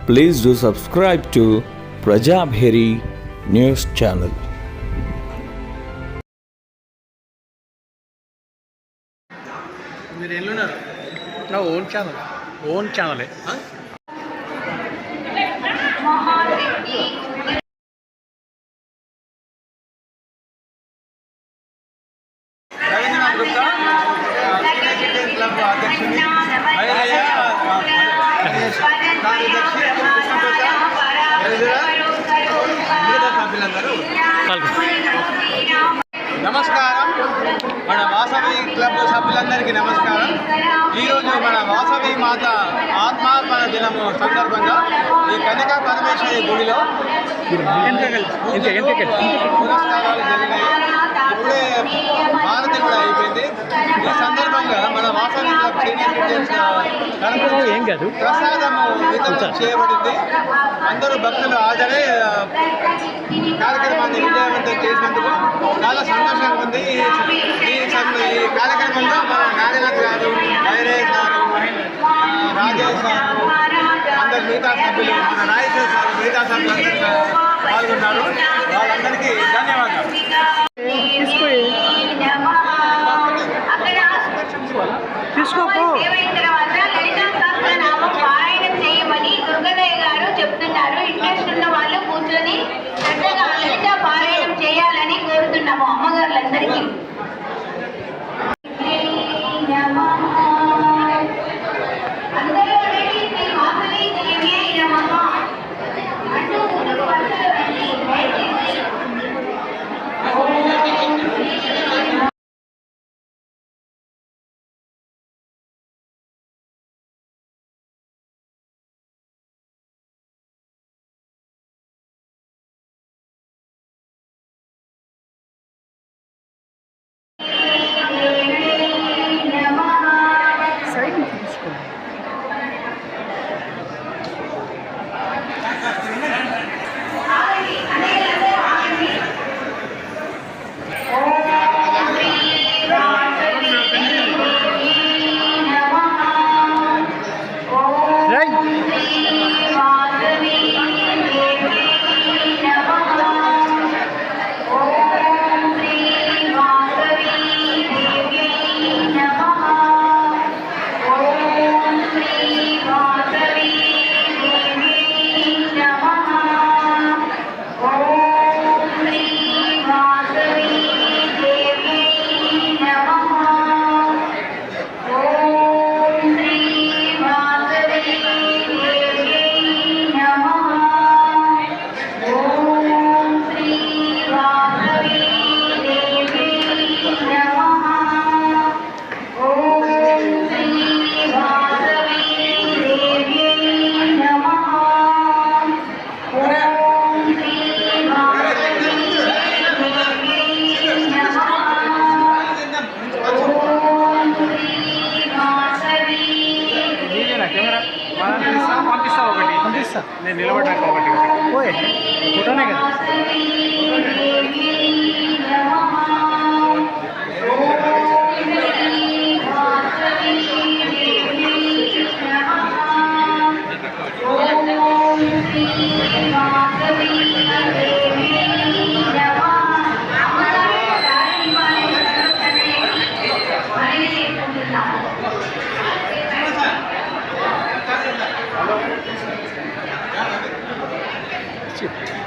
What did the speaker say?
Please do subscribe to Prajabheri News Channel. నా own ఛానలే club అధ్యక్షుని నమస్కారం. మన వాసవి క్లబ్ సభ్యులందరికీ నమస్కారం. ఈరోజు మన వాసవి మాత ఆత్మార్పణ దినము సందర్భంగా ఈ కన్యకా పరమేశ్వరి గుడిలో పురస్కారాలు జరిగినాయి. ఇప్పుడే భారతి కూడా అయిపోయింది. ఈ సందర్భంగా మన వాసవి క్లబ్ సీనియర్ సిటిజన్స్ ప్రసాదము వితరణ చేయబడింది. అందరూ భక్తులు హాజరై కార్యక్రమాన్ని విజయవంతం చేసినందుకు చాలా సంతోషంగా ఉంది. ఈ కార్యక్రమంలో మన నాగనాథ్ గారు, ఐరేష్ గారు, రాజేష్ గారు, అందరు మిగతా సభ్యులు, మన రాజేశ్వర సార్, మిగతా సభ్యులందరూ పాల్గొన్నారు. వాళ్ళందరికీ ధన్యవాదాలు. చెప్తున్నారు. ఇంట్రెస్ట్ ఉన్న వాళ్ళు కూర్చొని శ్రద్ధగా లలిత పారాయణం చేయాలని కోరుతున్నాము అమ్మగారులందరికీ. పంపిస్తా నేను నిలబడ్డాక ఒకటి పోయే ఫోటోనే కదా. Thank you.